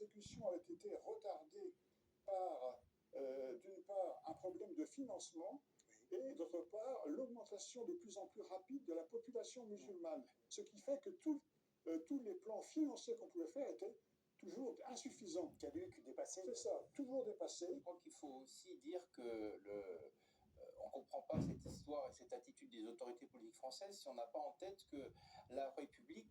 exécution avait été retardée par, d'une part, un problème de financement et d'autre part, l'augmentation de plus en plus rapide de la population musulmane. Ce qui fait que tous les plans financiers qu'on pouvait faire étaient toujours insuffisants. Caduques, dépassés. C'est ça, toujours dépassés. Je crois qu'il faut aussi dire que on ne comprend pas cette histoire et cette attitude des autorités politiques françaises si on n'a pas en tête que la République,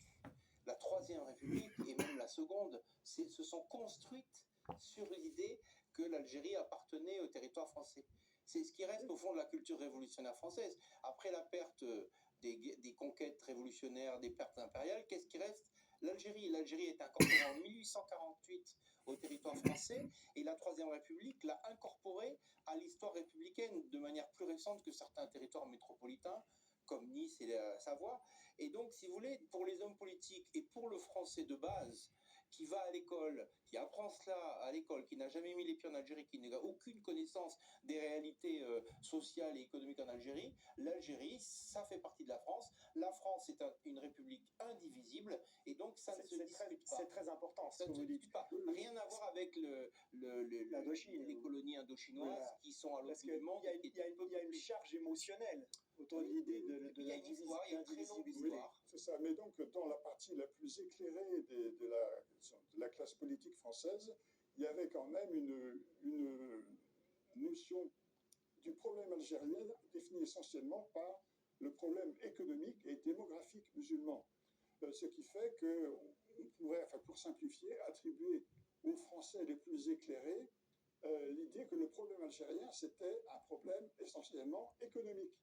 la Troisième République et même la Seconde, se sont construites sur l'idée que l'Algérie appartenait au territoire français. C'est ce qui reste au fond de la culture révolutionnaire française. Après la perte des conquêtes révolutionnaires, des pertes impériales, qu'est-ce qui reste? L'Algérie. L'Algérie est incorporée en 1848 au territoire français et la Troisième République l'a incorporée à l'histoire républicaine de manière plus récente que certains territoires métropolitains comme Nice et la Savoie. Et donc, si vous voulez, pour les hommes politiques et pour le français de base, qui va à l'école, qui apprend cela à l'école, qui n'a jamais mis les pieds en Algérie, qui n'a aucune connaissance des réalités sociales et économiques en Algérie, l'Algérie, ça fait partie de la France. La France est une république indivisible et donc ça ne se discute pas. C'est très important, ça ne se discute pas. Rien à voir avec les colonies indochinoises voilà. Qui sont à l'autre bout du monde. Il y a une charge émocionnelle autour de l'idée de il y a une histoire, il y a une très longue histoire. C'est ça, mais donc dans la partie la plus éclairée de la classe politique française, il y avait quand même une notion du problème algérien définie essentiellement par le problème économique et démographique musulman. Ce qui fait qu'on pourrait, enfin pour simplifier, attribuer aux Français les plus éclairés l'idée que le problème algérien, c'était un problème essentiellement économique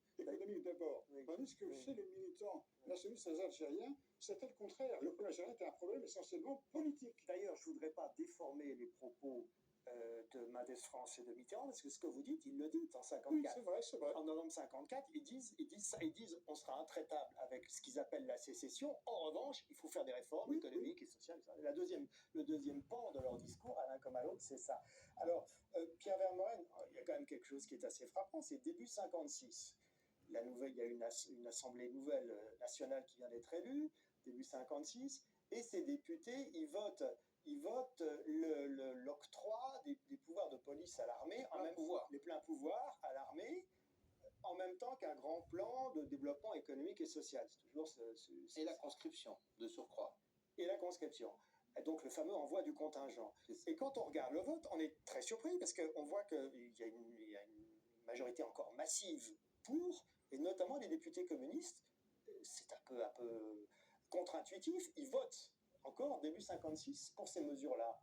d'abord. Oui. Tandis que chez les militants nationalistes algériens, c'était le contraire. Le problème algérien était un problème essentiellement politique. D'ailleurs, je ne voudrais pas déformer les propos de Mendès France et de Mitterrand, parce que ce que vous dites, ils le disent en 54. Oui, c'est vrai. En novembre 54, ils disent on sera intraitable avec ce qu'ils appellent la sécession. En revanche, il faut faire des réformes économiques et sociales. Le deuxième pan de leur discours, à l'un comme à l'autre, c'est ça. Alors, Pierre Vermeuren, il y a quand même quelque chose qui est assez frappant, c'est début 56. Il y a une assemblée nouvelle nationale qui vient d'être élue, début 56, et ces députés, ils votent l'octroi des pouvoirs de police à l'armée, les pleins pouvoirs à l'armée, en même temps qu'un grand plan de développement économique et social. C'est toujours et la conscription, de surcroît. Et la conscription. Et donc le fameux envoi du contingent. Et quand on regarde le vote, on est très surpris, parce qu'on voit qu'il y a une majorité encore massive pour, et notamment les députés communistes. C'est un peu contre-intuitif, ils votent encore début 56 pour ces mesures-là.